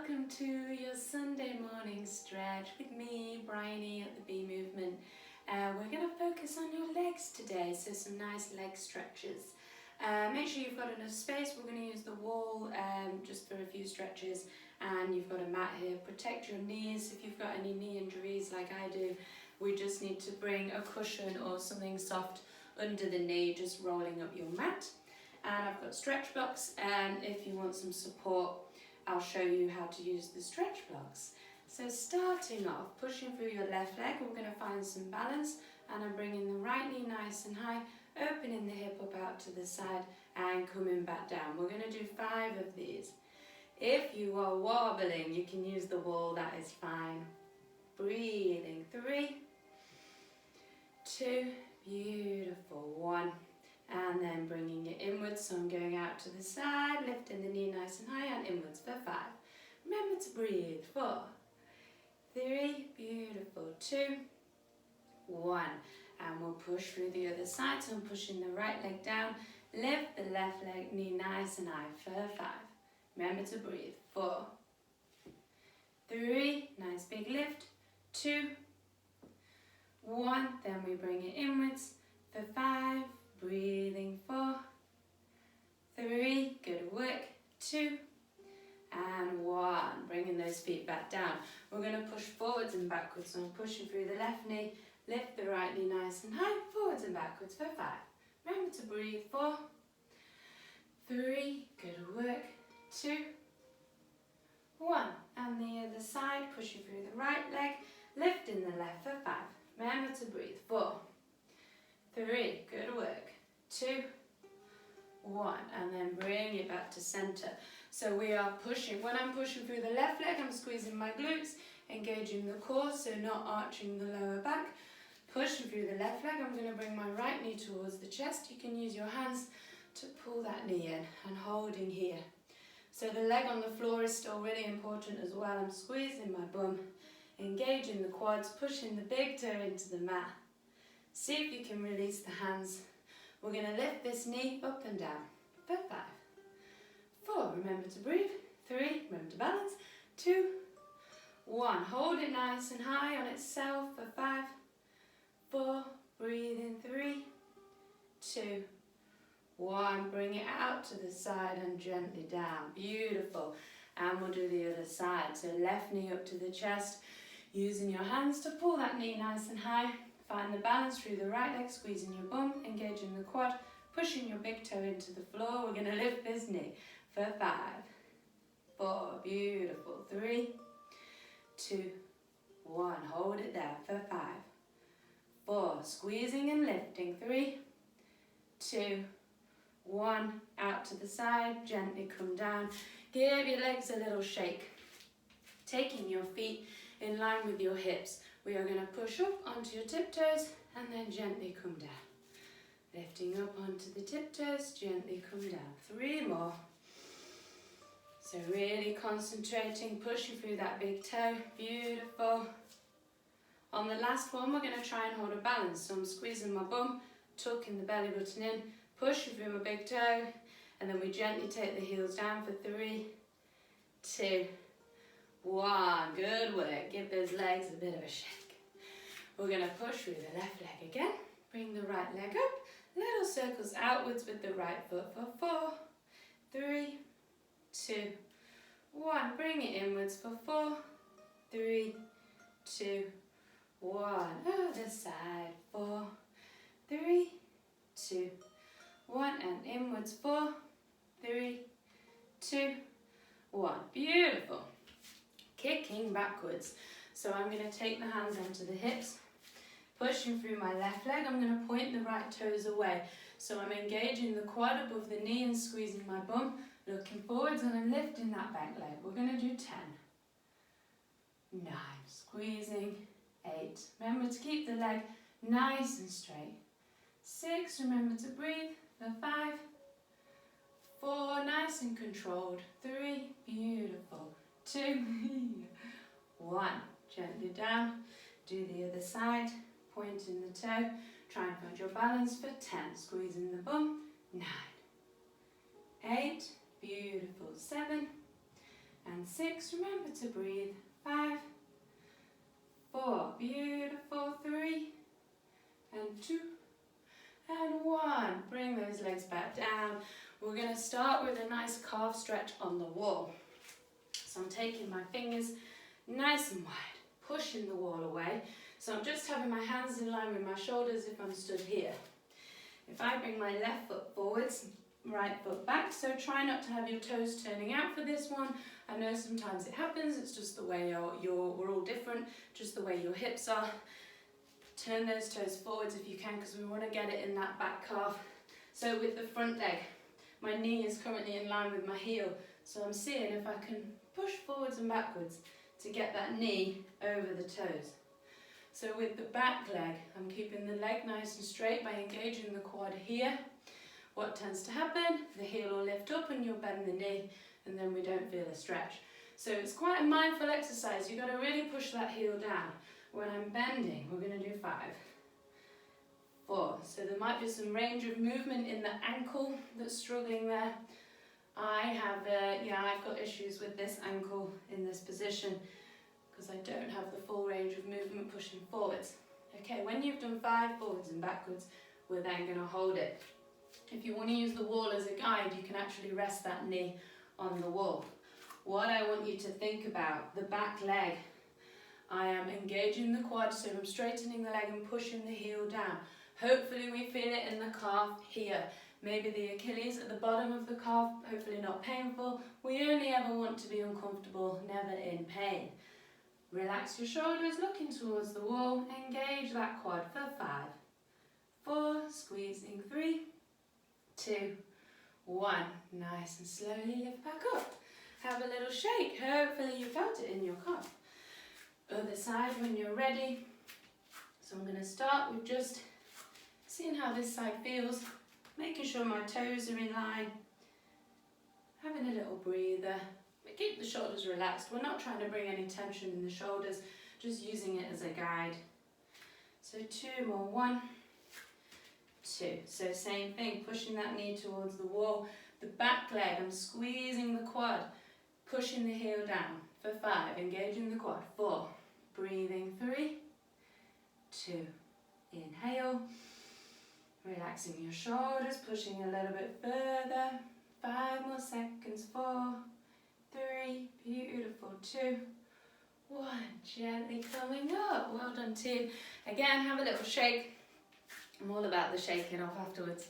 welcome to your Sunday morning stretch with me, Bryony at the Bee Movement. We're going to focus on your legs today, so some nice leg stretches. Make sure you've got enough space. We're going to use the wall just for a few stretches, and you've got a mat here. Protect your knees if you've got any knee injuries like I do. We just need to bring a cushion or something soft under the knee, just rolling up your mat. And I've got stretch blocks, and if you want some support, I'll show you how to use the stretch blocks. So starting off, pushing through your left leg, we're going to find some balance, and I'm bringing the right knee nice and high, opening the hip up out to the side and coming back down. We're going to do 5 of these. If you are wobbling, you can use the wall, that is fine. Breathing, 3, 2, beautiful, 1. And then bringing it inwards, so I'm going out to the side, lifting the knee nice and high and inwards for 5. Remember to breathe, 4, 3, beautiful, 2, 1. And we'll push through the other side, so I'm pushing the right leg down, lift the left leg, knee nice and high for 5. Remember to breathe, 4, 3, nice big lift, 2, 1. Then we bring it inwards for 5. Breathing, 4, 3, good work, 2, and 1. Bringing those feet back down. We're going to push forwards and backwards, so I'm pushing through the left knee, lift the right knee nice and high, forwards and backwards for 5. Remember to breathe, 4, 3, good work, 2, 1. And the other side, pushing through the right leg, lifting the left for 5. Remember to breathe, 4, 3, good work, 2, 1, and then bring it back to center. So we are pushing. When I'm pushing through the left leg, I'm squeezing my glutes, engaging the core, so not arching the lower back. Pushing through the left leg, I'm going to bring my right knee towards the chest. You can use your hands to pull that knee in and holding here. So the leg on the floor is still really important as well. I'm squeezing my bum, engaging the quads, pushing the big toe into the mat. See if you can release the hands. We're going to lift this knee up and down for 5, 4, remember to breathe, 3, remember to balance, 2, 1. Hold it nice and high on itself for 5, 4, breathe in, 3, 2, 1. Bring it out to the side and gently down. Beautiful. And we'll do the other side. So left knee up to the chest, using your hands to pull that knee nice and high. Find the balance through the right leg, squeezing your bum, engaging the quad, pushing your big toe into the floor. We're going to lift this knee for 5, 4, beautiful, 3, 2, 1. Hold it there for 5, 4, squeezing and lifting, 3, 2, 1. Out to the side, gently come down. Give your legs a little shake, taking your feet in line with your hips. We are going to push up onto your tiptoes and then gently come down. Lifting up onto the tiptoes, gently come down. 3 more. So really concentrating, pushing through that big toe. Beautiful. On the last one, we're going to try and hold a balance. So I'm squeezing my bum, tucking the belly button in, pushing through my big toe, and then we gently take the heels down for 3, 2, 1, good work. Give those legs a bit of a shake. We're going to push through the left leg again. Bring the right leg up. Little circles outwards with the right foot for 4, 3, 2, 1. Bring it inwards for 4, 3, 2, 1. Other side. 4, 3, 2, 1. And inwards. 4, 3, 2, 1. Beautiful. Kicking backwards. So I'm going to take the hands onto the hips, pushing through my left leg. I'm going to point the right toes away. So I'm engaging the quad above the knee and squeezing my bum, looking forwards, and I'm lifting that back leg. We're going to do 10, 9, squeezing, 8. Remember to keep the leg nice and straight. 6, remember to breathe for 5, 4, nice and controlled. 3, beautiful. 2, 1. Gently down. Do the other side. Pointing the toe. Try and find your balance for 10. Squeezing the bum. 9, 8, beautiful. 7, and 6, remember to breathe. 5, 4, beautiful. 3, and 2, and 1. Bring those legs back down. We're going to start with a nice calf stretch on the wall. So I'm taking my fingers nice and wide, pushing the wall away. So I'm just having my hands in line with my shoulders if I'm stood here. If I bring my left foot forwards, right foot back, so try not to have your toes turning out for this one. I know sometimes it happens, it's just the way we're all different, just the way your hips are. Turn those toes forwards if you can, because we want to get it in that back calf. So with the front leg, my knee is currently in line with my heel, so I'm seeing if I can push forwards and backwards to get that knee over the toes. So with the back leg, I'm keeping the leg nice and straight by engaging the quad here. What tends to happen? The heel will lift up and you'll bend the knee, and then we don't feel a stretch. So it's quite a mindful exercise. You've got to really push that heel down. When I'm bending, we're going to do 5, 4. So there might be some range of movement in the ankle that's struggling there. I've got issues with this ankle in this position because I don't have the full range of movement pushing forwards. Okay, when you've done 5 forwards and backwards, we're then going to hold it. If you want to use the wall as a guide, you can actually rest that knee on the wall. What I want you to think about, the back leg, I am engaging the quad, so I'm straightening the leg and pushing the heel down. Hopefully we feel it in the calf here. Maybe the Achilles at the bottom of the calf, hopefully not painful. We only ever want to be uncomfortable, never in pain. Relax your shoulders, looking towards the wall. Engage that quad for 5, 4, squeezing. 3, 2, 1. Nice and slowly lift back up. Have a little shake. Hopefully you felt it in your calf. Other side when you're ready. So I'm going to start with just seeing how this side feels, making sure my toes are in line, having a little breather. We keep the shoulders relaxed. We're not trying to bring any tension in the shoulders, just using it as a guide. So 2 more. 1, 2. So same thing, pushing that knee towards the wall. The back leg, I'm squeezing the quad, pushing the heel down for 5, engaging the quad. 4, breathing. 3, 2, inhale, relaxing your shoulders, pushing a little bit further. 5 more seconds. 4, 3, beautiful. 2, 1, gently coming up. Well done, team. Again, have a little shake. I'm all about the shaking off afterwards.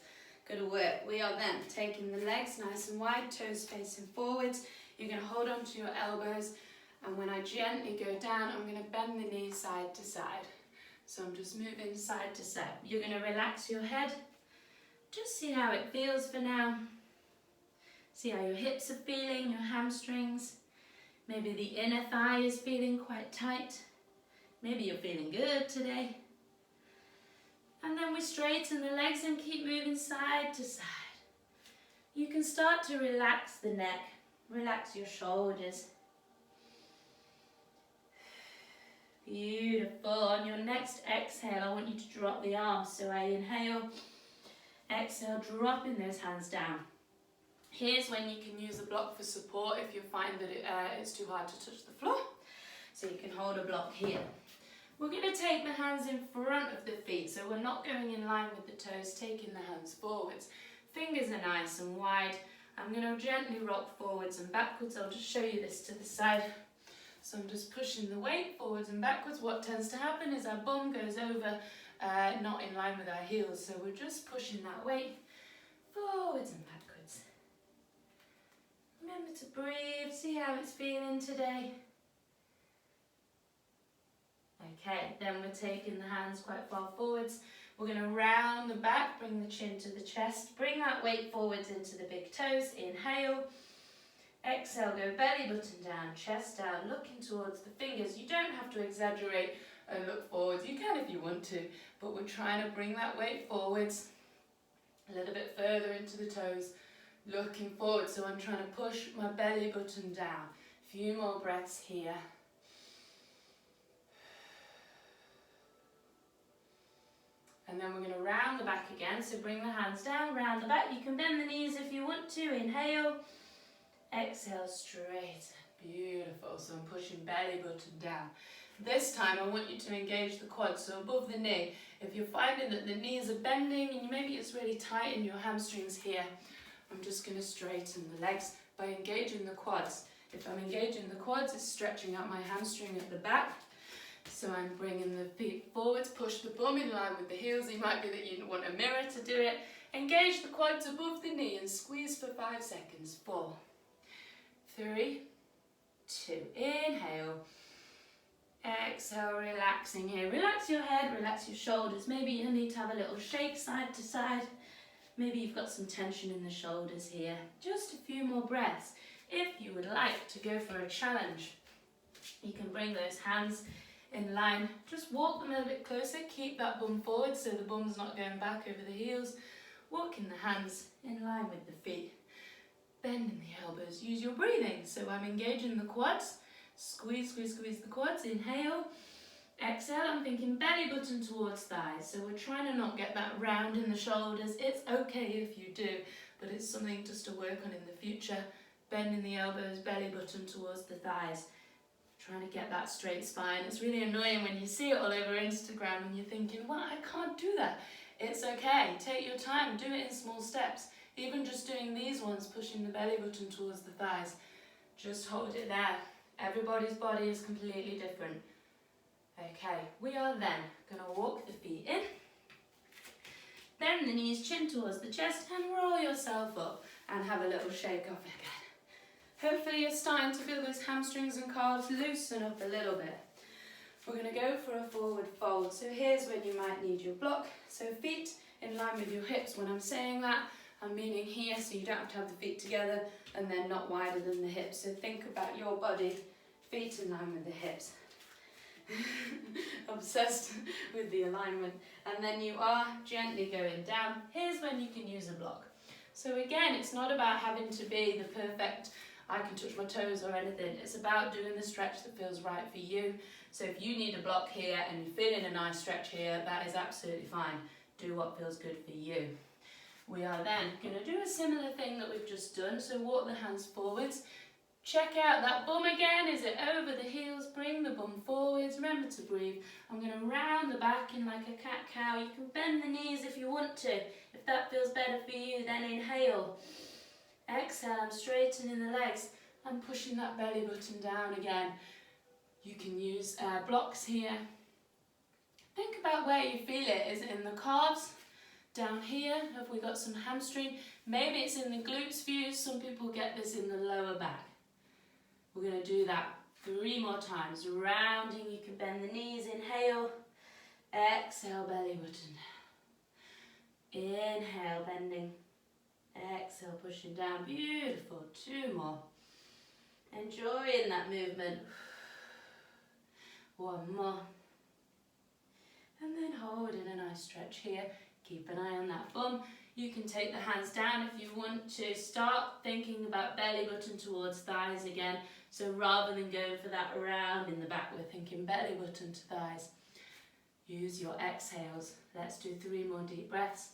Good work. We are then taking the legs nice and wide, toes facing forwards. You're going to hold on to your elbows, and when I gently go down, I'm going to bend the knees side to side. So I'm just moving side to side. You're going to relax your head. Just see how it feels for now. See how your hips are feeling, your hamstrings. Maybe the inner thigh is feeling quite tight. Maybe you're feeling good today. And then we straighten the legs and keep moving side to side. You can start to relax the neck, relax your shoulders. Beautiful. On your next exhale, I want you to drop the arms. So I inhale, exhale, dropping those hands down. Here's when you can use a block for support if you find that it's too hard to touch the floor. So you can hold a block here. We're going to take the hands in front of the feet, so we're not going in line with the toes, taking the hands forwards. Fingers are nice and wide. I'm going to gently rock forwards and backwards. I'll just show you this to the side. So I'm just pushing the weight forwards and backwards. What tends to happen is our bum goes over, not in line with our heels. So we're just pushing that weight forwards and backwards. Remember to breathe, see how it's feeling today. Okay, then we're taking the hands quite far forwards. We're going to round the back, bring the chin to the chest, bring that weight forwards into the big toes. Inhale, exhale, go belly button down, chest down, looking towards the fingers. You don't have to exaggerate and look forwards. You can if you want to, but we're trying to bring that weight forwards a little bit further into the toes, looking forward. So I'm trying to push my belly button down. A few more breaths here. And then we're going to round the back again, so bring the hands down, round the back. You can bend the knees if you want to. Inhale, exhale, straight. Beautiful. 4. So I'm pushing belly button down. This time I want you to engage the quads, so above the knee. If you're finding that the knees are bending and maybe it's really tight in your hamstrings here, I'm just going to straighten the legs by engaging the quads. If I'm engaging the quads, it's stretching out my hamstring at the back. So I'm bringing the feet forwards, push the bum in line with the heels. It might be that you want a mirror to do it. Engage the quads above the knee and squeeze for 5 seconds. 4, 3, 2. Inhale. Exhale, relaxing here. Relax your head, relax your shoulders. Maybe you need to have a little shake side to side. Maybe you've got some tension in the shoulders here. Just a few more breaths. If you would like to go for a challenge, you can bring those hands in line. Just walk them a little bit closer. Keep that bum forward so the bum's not going back over the heels. Walking the hands in line with the feet. Bending the elbows. Use your breathing. So I'm engaging the quads. Squeeze, squeeze, squeeze the quads. Inhale. Exhale. I'm thinking belly button towards thighs. So we're trying to not get that round in the shoulders. It's okay if you do, but it's something just to work on in the future. Bending the elbows, belly button towards the thighs. Trying to get that straight spine. It's really annoying when you see it all over Instagram and you're thinking, well, I can't do that. It's okay. Take your time. Do it in small steps. Even just doing these ones, pushing the belly button towards the thighs. Just hold it there. Everybody's body is completely different. Okay, we are then going to walk the feet in. Bend the knees, chin towards the chest, and roll yourself up and have a little shake off again. Hopefully you're starting to feel those hamstrings and calves loosen up a little bit. We're going to go for a forward fold. So here's when you might need your block. So feet in line with your hips. When I'm saying that, I'm meaning here, so you don't have to have the feet together and then not wider than the hips. So think about your body, feet in line with the hips. Obsessed with the alignment. And then you are gently going down. Here's when you can use a block. So again, it's not about having to be the perfect, I can touch my toes or anything. It's about doing the stretch that feels right for you. So if you need a block here and you're feeling a nice stretch here, that is absolutely fine. Do what feels good for you. We are then going to do a similar thing that we've just done. So walk the hands forwards. Check out that bum again. Is it over the heels? Bring the bum forwards. Remember to breathe. I'm going to round the back in like a cat-cow. You can bend the knees if you want to. If that feels better for you, then inhale. Exhale, I'm straightening the legs. I'm pushing that belly button down again. You can use blocks here. Think about where you feel it. Is it in the calves? Down here? Have we got some hamstring? Maybe it's in the glutes for you. Some people get this in the lower back. We're going to do that 3 more times. Rounding, you can bend the knees. Inhale. Exhale, belly button. Inhale, bending. Exhale, pushing down. Beautiful. 2 more. Enjoying that movement. 1 more. And then holding a nice stretch here. Keep an eye on that bum. You can take the hands down if you want to. Start thinking about belly button towards thighs again. So rather than going for that round in the back, we're thinking belly button to thighs. Use your exhales. Let's do 3 more deep breaths.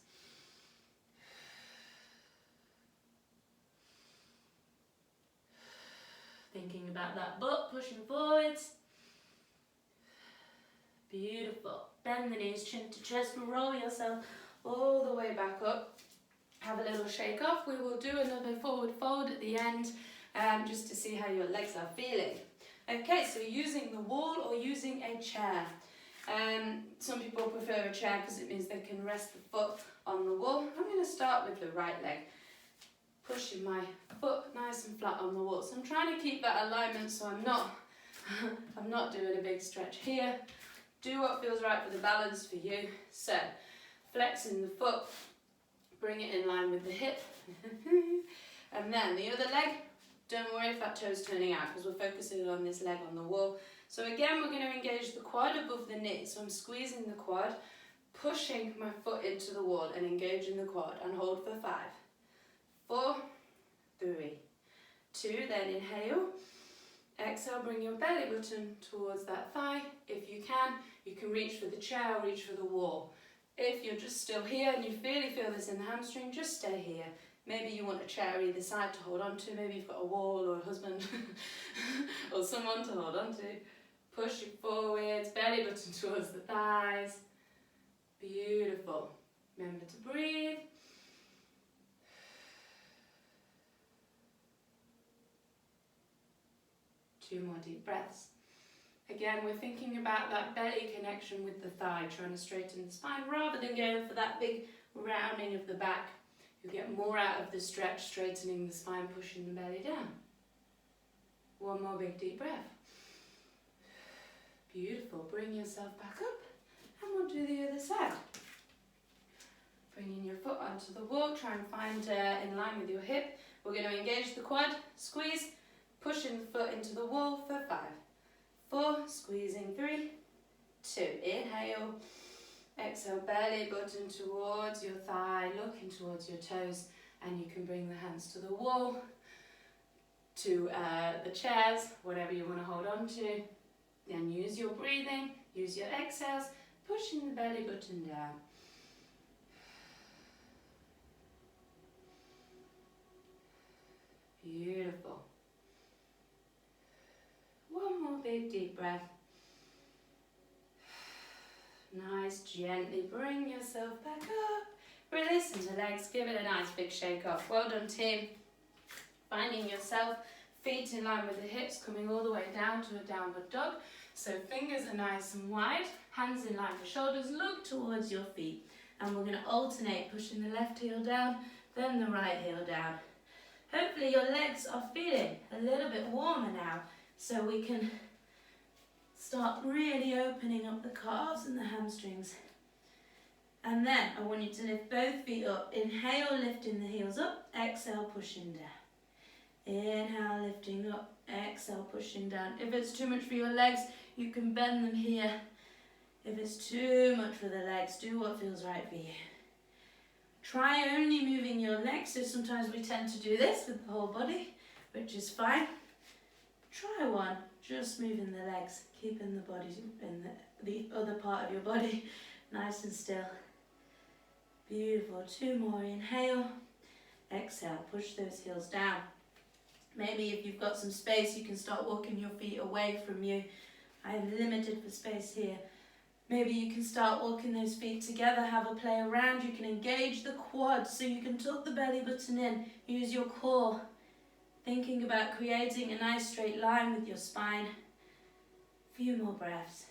Thinking about that butt, pushing forwards. Beautiful. Bend the knees, chin to chest, roll yourself all the way back up. Have a little shake off. We will do another forward fold at the end, just to see how your legs are feeling. Okay, so using the wall or using a chair. Some people prefer a chair because it means they can rest the foot on the wall. I'm going to start with the right leg. Pushing my foot nice and flat on the wall. So I'm trying to keep that alignment so I'm not doing a big stretch here. Do what feels right for the balance for you. So, flexing the foot, bring it in line with the hip. And then the other leg, don't worry if that toe's turning out because we're focusing on this leg on the wall. So again, we're going to engage the quad above the knee. So I'm squeezing the quad, pushing my foot into the wall and engaging the quad and hold for 5, 4, 3, 2, then inhale. Exhale, bring your belly button towards that thigh. If you can reach for the chair or reach for the wall. If you're just still here and you really feel this in the hamstring, just stay here. Maybe you want a chair either side to hold on to. Maybe you've got a wall or a husband or Beautiful. Someone to hold on to. Push it forwards, belly button towards the thighs. Beautiful. Remember to breathe. Two more deep breaths. Again, we're thinking about that belly connection with the thigh, trying to straighten the spine rather than going for that big rounding of the back. You'll get more out of the stretch, straightening the spine, pushing the belly down. One more big deep breath. Beautiful. Bring yourself back up and we'll do the other side. Bringing your foot onto the wall, try and find in line with your hip. We're going to engage the quad, squeeze, pushing the foot into the wall for 5, 4, squeezing 3, 2, inhale, exhale, belly button towards your thigh, looking towards your toes, and you can bring the hands to the wall, to the chairs, whatever you want to hold on to. Then use your breathing, use your exhales, pushing the belly button down. Beautiful. One more big deep breath. Nice, gently bring yourself back up. Release into legs, give it a nice big shake off. Well done, team. Finding yourself, feet in line with the hips, coming all the way down to a downward dog. So fingers are nice and wide, hands in line for shoulders, look towards your feet. And we're going to alternate, pushing the left heel down, then the right heel down. Hopefully your legs are feeling a little bit warmer now, so we can start really opening up the calves and the hamstrings. And then I want you to lift both feet up. Inhale, lifting the heels up, exhale, pushing down. Inhale, lifting up, exhale, pushing down. If it's too much for your legs, you can bend them here. If it's too much for the legs, do what feels right for you. Try only moving your legs, so sometimes we tend to do this with the whole body, which is fine. Try one, just moving the legs, keeping the body in the other part of your body nice and still. Beautiful, 2 more, inhale, exhale, push those heels down. Maybe if you've got some space, you can start walking your feet away from you. I am limited for space here. Maybe you can start walking those feet together, have a play around. You can engage the quads so you can tuck the belly button in, use your core. Thinking about creating a nice straight line with your spine. A few more breaths.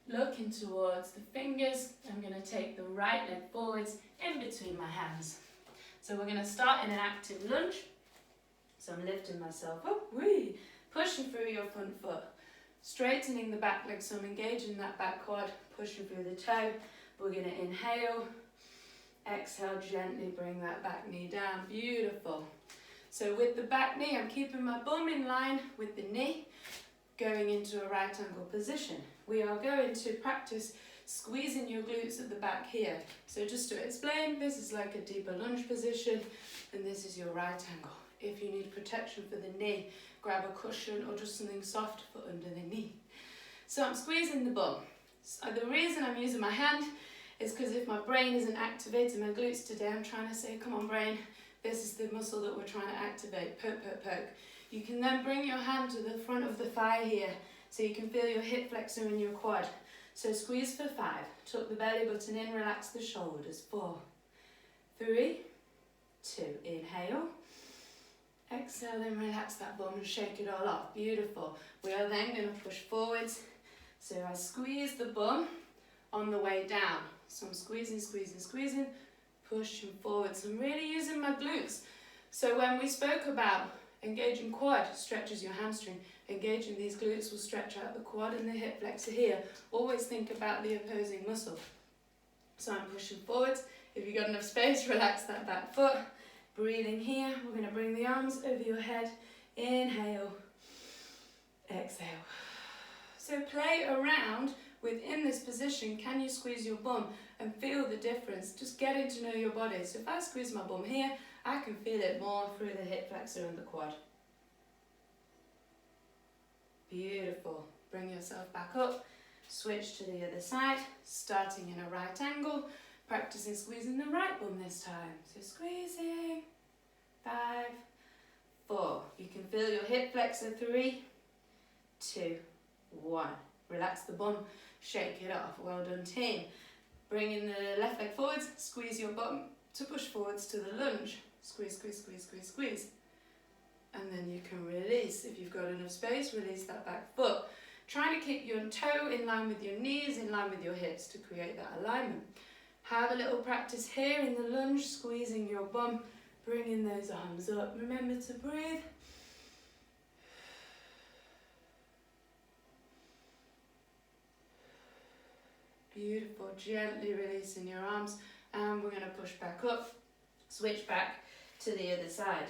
Looking towards the fingers, I'm going to take the right leg forwards in between my hands. So we're going to start in an active lunge. So I'm lifting myself up, pushing through your front foot, straightening the back leg, so I'm engaging that back quad, pushing through the toe. We're going to inhale, exhale, gently bring that back knee down, beautiful. So with the back knee, I'm keeping my bum in line with the knee, going into a right angle position. We are going to practice squeezing your glutes at the back here. So just to explain, this is like a deeper lunge position, and this is your right angle. If you need protection for the knee, grab a cushion or just something soft for under the knee. So I'm squeezing the bum. So the reason I'm using my hand is because if my brain isn't activating my glutes today, I'm trying to say, come on brain, this is the muscle that we're trying to activate, poke, poke, poke. You can then bring your hand to the front of the thigh here, so you can feel your hip flexor in your quad. So squeeze for 5, tuck the belly button in, relax the shoulders, 4, 3, 2, inhale. Exhale, then relax that bum and shake it all off. Beautiful. We are then going to push forwards. So I squeeze the bum on the way down. So I'm squeezing, squeezing, squeezing, pushing forwards. I'm really using my glutes. So when we spoke about engaging quad, stretches your hamstring. Engaging these glutes will stretch out the quad and the hip flexor here. Always think about the opposing muscle. So I'm pushing forwards. If you've got enough space, relax that back foot. Breathing here, we're going to bring the arms over your head. Inhale, exhale. So play around within this position. Can you squeeze your bum and feel the difference? Just getting to know your body. So if I squeeze my bum here, I can feel it more through the hip flexor and the quad. Beautiful. Bring yourself back up. Switch to the other side, starting in a right angle. Practicing squeezing the right bum this time. So squeezing, 5, feel your hip flexor. 3, 2, 1. Relax the bum, shake it off. Well done, team. Bring in the left leg forwards, squeeze your bum to push forwards to the lunge. Squeeze, squeeze, squeeze, squeeze, squeeze. And then you can release. If you've got enough space, release that back foot. Trying to keep your toe in line with your knees, in line with your hips to create that alignment. Have a little practice here in the lunge, squeezing your bum, bringing those arms up. Remember to breathe. Beautiful, gently releasing your arms, and we're going to push back up, switch back to the other side.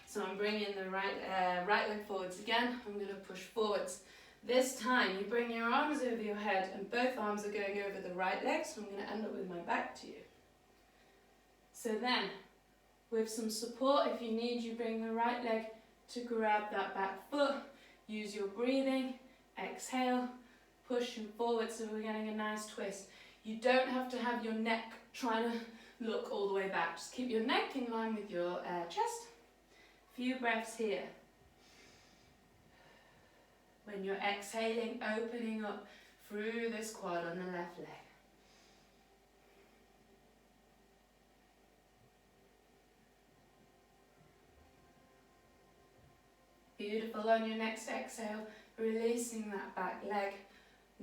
So I'm bringing the right leg forwards again. I'm going to push forwards. This time you bring your arms over your head and both arms are going over the right leg, so I'm going to end up with my back to you. So then, with some support, if you need, you bring the right leg to grab that back foot. Use your breathing, exhale, pushing forward so we're getting a nice twist. You don't have to have your neck trying to look all the way back. Just keep your neck in line with your chest. Few breaths here. When you're exhaling, opening up through this quad on the left leg. Beautiful. On your next exhale, releasing that back leg.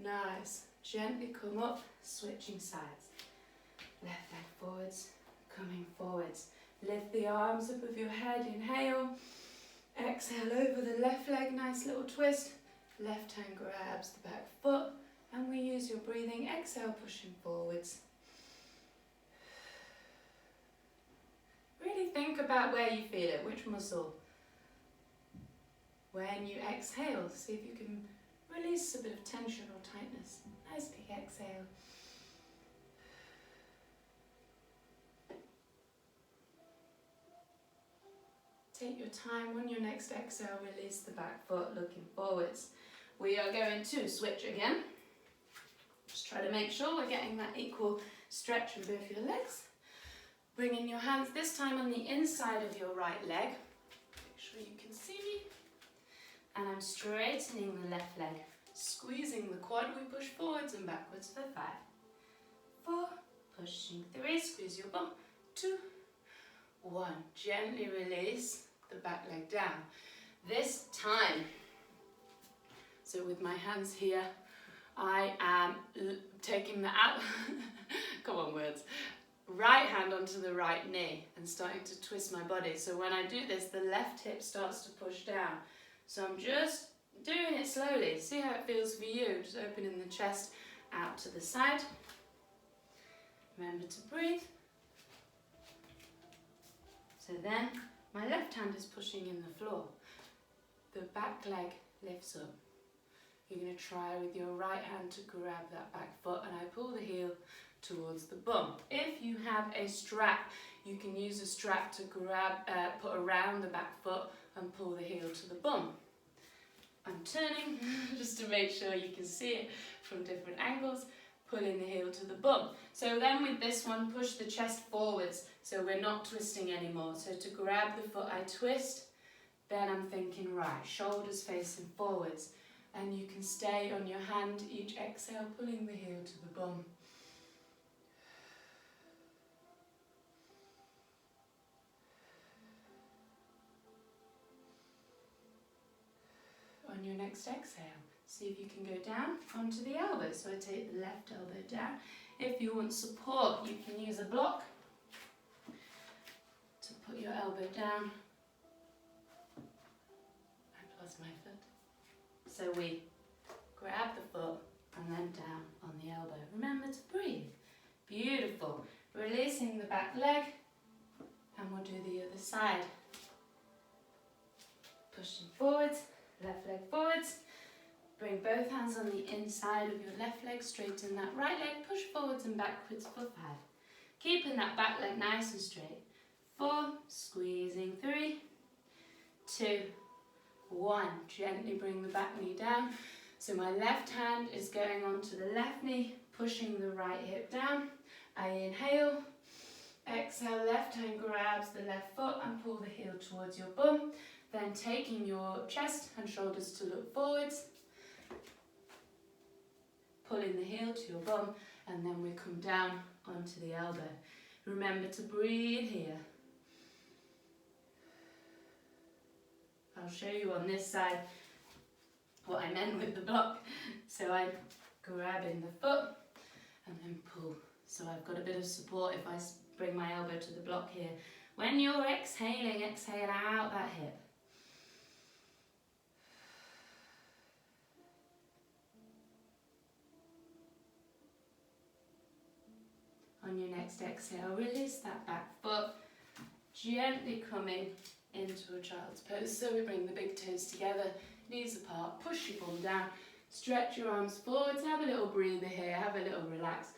Nice. Gently come up, switching sides. Left leg forwards, coming forwards. Lift the arms up of your head, inhale. Exhale over the left leg, nice little twist. Left hand grabs the back foot, and we use your breathing. Exhale, pushing forwards. Really think about where you feel it, which muscle. When you exhale, see if you can release a bit of tension or tightness. Nice big exhale. Take your time. On your next exhale, release the back foot, looking forwards. We are going to switch again. Just try to make sure we're getting that equal stretch in both your legs. Bring in your hands, this time on the inside of your right leg. Make sure you can see me. And I'm straightening the left leg, squeezing the quad. We push forwards and backwards for 5, 4, pushing 3, squeeze your bum, 2, 1. Gently release the back leg down. This time, so with my hands here, I am taking the come on words, right hand onto the right knee and starting to twist my body. So when I do this, the left hip starts to push down. So I'm just doing it slowly. See how it feels for you. Just opening the chest out to the side. Remember to breathe. So then, my left hand is pushing in the floor. The back leg lifts up. You're going to try with your right hand to grab that back foot, and I pull the heel towards the bum. If you have a strap, you can use a strap to grab, put around the back foot and pull the heel to the bum. I'm turning just to make sure you can see it from different angles, pulling the heel to the bum. So then with this one, push the chest forwards so we're not twisting anymore. So to grab the foot, I twist, then I'm thinking right, shoulders facing forwards, and you can stay on your hand each exhale, pulling the heel to the bum. On your next exhale, see if you can go down onto the elbow. So I take the left elbow down. If you want support, you can use a block to put your elbow down. I lost my foot. So we grab the foot and then down on the elbow. Remember to breathe. Beautiful. Releasing the back leg, and we'll do the other side. Pushing forwards. Left leg forwards, bring both hands on the inside of your left leg, straighten that right leg, push forwards and backwards for 5. Keeping that back leg nice and straight. 4, squeezing 3, 2, 1. Gently bring the back knee down. So my left hand is going onto the left knee, pushing the right hip down. I inhale, exhale, left hand grabs the left foot and pull the heel towards your bum. Then taking your chest and shoulders to look forwards, pulling the heel to your bum, and then we come down onto the elbow. Remember to breathe here. I'll show you on this side what I meant with the block. So I'm grabbing the foot and then pull. So I've got a bit of support if I bring my elbow to the block here. When you're exhaling, exhale out that hip. On your next exhale, release that back foot, gently coming into a child's pose. So we bring the big toes together, knees apart, push your bum down, stretch your arms forwards, have a little breather here, have a little relax,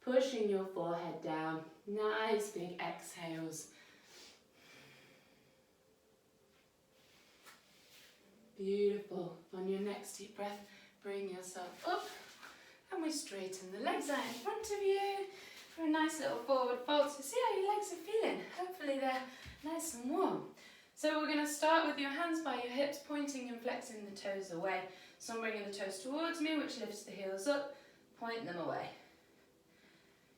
pushing your forehead down, nice big exhales. Beautiful. On your next deep breath, bring yourself up and we straighten the legs out in front of you for a nice little forward fold. So see how your legs are feeling. Hopefully they're nice and warm. So we're going to start with your hands by your hips, pointing and flexing the toes away. So I'm bringing the toes towards me, which lifts the heels up, point them away.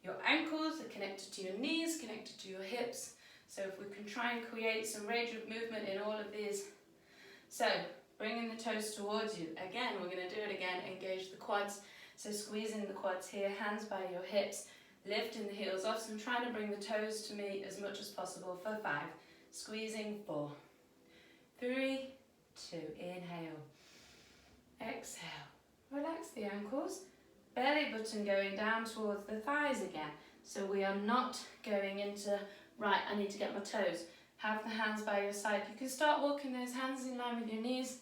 Your ankles are connected to your knees, connected to your hips. So if we can try and create some range of movement in all of these. So bringing the toes towards you. Again, we're going to do it again, engage the quads. So squeezing the quads here, hands by your hips, lifting the heels off. So I'm trying to bring the toes to me as much as possible for 5. Squeezing 4, 3, 2, inhale, exhale, relax the ankles, belly button going down towards the thighs again. So we are not going into, right, I need to get my toes. Have the hands by your side. You can start walking those hands in line with your knees,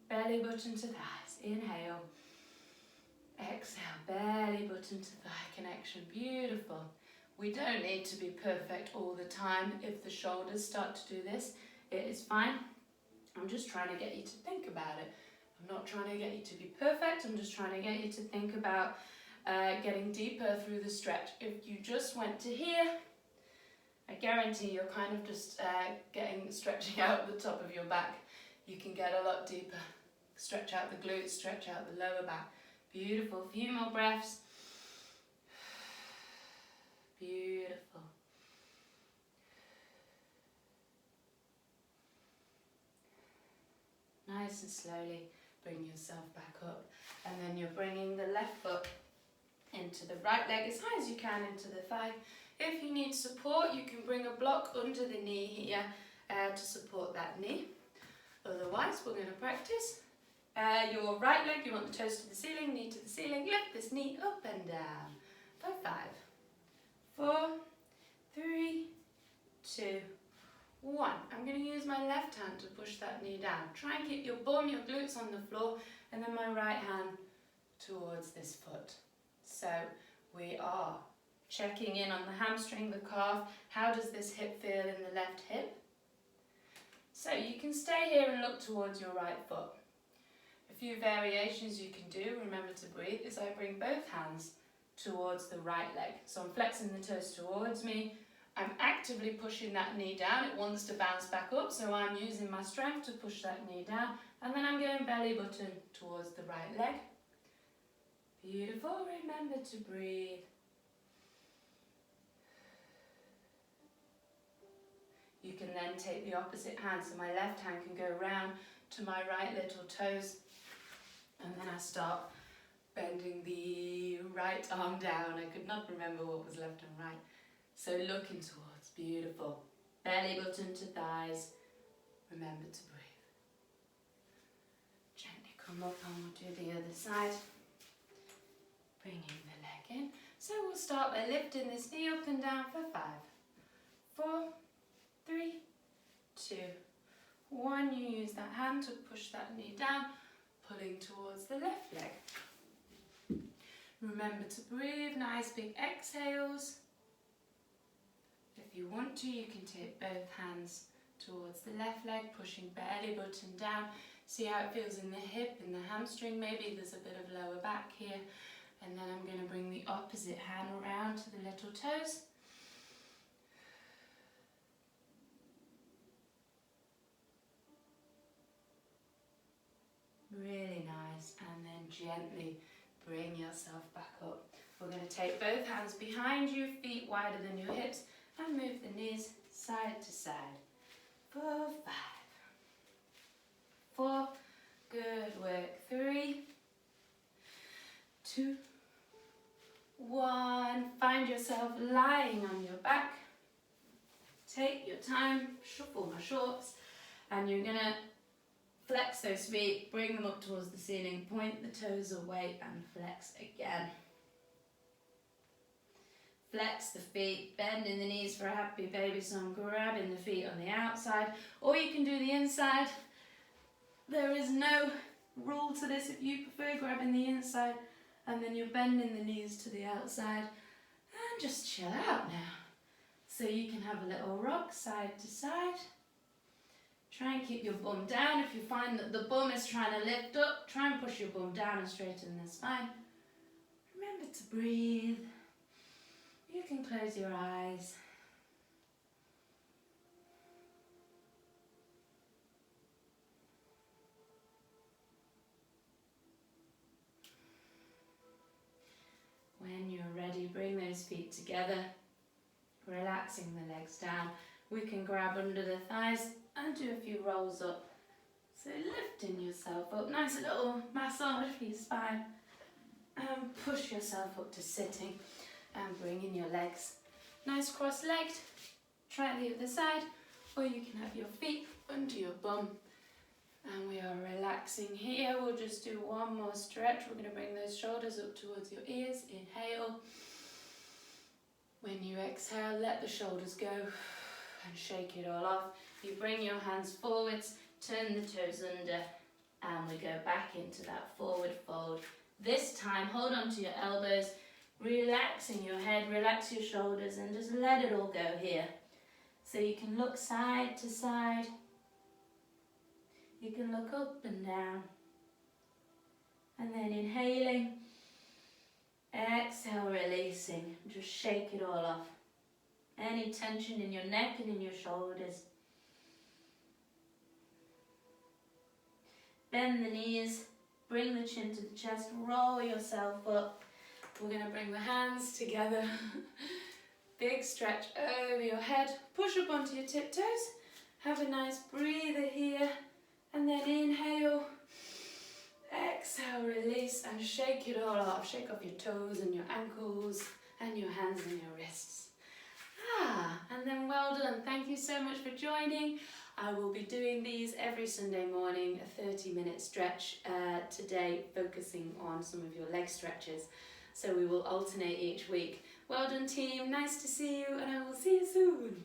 belly button to thighs, inhale, exhale, belly button to thigh connection, beautiful. We don't need to be perfect all the time. If the shoulders start to do this, it is fine. I'm just trying to get you to think about it. I'm not trying to get you to be perfect. I'm just trying to get you to think about getting deeper through the stretch. If you just went to here, I guarantee you're kind of just stretching out the top of your back. You can get a lot deeper. Stretch out the glutes, stretch out the lower back. Beautiful. Few more breaths. Beautiful. Nice and slowly bring yourself back up. And then you're bringing the left foot into the right leg as high as you can into the thigh. If you need support, you can bring a block under the knee here to support that knee. Otherwise, we're going to practice. Your right leg, you want the toes to the ceiling, knee to the ceiling. Lift this knee up and down for 5, 4, 3, 2, 1. I'm going to use my left hand to push that knee down. Try and keep your bum, your glutes on the floor, and then my right hand towards this foot. So we are checking in on the hamstring, the calf. How does this hip feel in the left hip? So you can stay here and look towards your right foot. A few variations you can do, remember to breathe, is I bring both hands towards the right leg. So I'm flexing the toes towards me. I'm actively pushing that knee down. It wants to bounce back up, so I'm using my strength to push that knee down. And then I'm going belly button towards the right leg. Beautiful. Remember to breathe. You can then take the opposite hand, so my left hand can go round to my right little toes, and then I start bending the right arm down. I could not remember what was left and right. So looking towards, beautiful. Belly button to thighs. Remember to breathe. Gently come up and we'll do the other side. Bringing the leg in. So we'll start by lifting this knee up and down for 5, 4, 3, 2, 1. You use that hand to push that knee down, pulling towards the left leg. Remember to breathe, nice big exhales. If you want to, you can take both hands towards the left leg, pushing belly button down. See how it feels in the hip, in the hamstring. Maybe there's a bit of lower back here. And then I'm going to bring the opposite hand around to the little toes. gently bring yourself back up. We're going to take both hands behind you, feet wider than your hips, and move the knees side to side. For 5, 4, good work. 3, 2, 1. Find yourself lying on your back. Take your time, shuffle my shorts, and you're going to flex those feet, bring them up towards the ceiling, point the toes away and flex again. Flex the feet, bend in the knees for a happy baby, so I'm grabbing the feet on the outside, or you can do the inside. There is no rule to this. If you prefer grabbing the inside and then you're bending the knees to the outside, and just chill out now. So you can have a little rock side to side. Try and keep your bum down. If you find that the bum is trying to lift up, try and push your bum down and straighten the spine. Remember to breathe. You can close your eyes. When you're ready, bring those feet together, relaxing the legs down. We can grab under the thighs and do a few rolls up. So lifting yourself up, nice little massage for your spine. And push yourself up to sitting and bring in your legs. Nice cross-legged. Try the other side, or you can have your feet under your bum. And we are relaxing here. We'll just do one more stretch. We're going to bring those shoulders up towards your ears. Inhale. When you exhale, let the shoulders go and shake it all off. You bring your hands forwards, turn the toes under, and we go back into that forward fold. This time, hold on to your elbows, relaxing your head, relax your shoulders, and just let it all go here. So you can look side to side. You can look up and down. And then inhaling, exhale, releasing. Just shake it all off. Any tension in your neck and in your shoulders. Bend the knees, bring the chin to the chest, roll yourself up. We're going to bring the hands together. Big stretch over your head. Push up onto your tiptoes. Have a nice breather here. And then inhale. Exhale, release, and shake it all off. Shake off your toes and your ankles and your hands and your wrists. And then well done. Thank you so much for joining. I will be doing these every Sunday morning, a 30-minute stretch today, focusing on some of your leg stretches. So we will alternate each week. Well done, team. Nice to see you, and I will see you soon.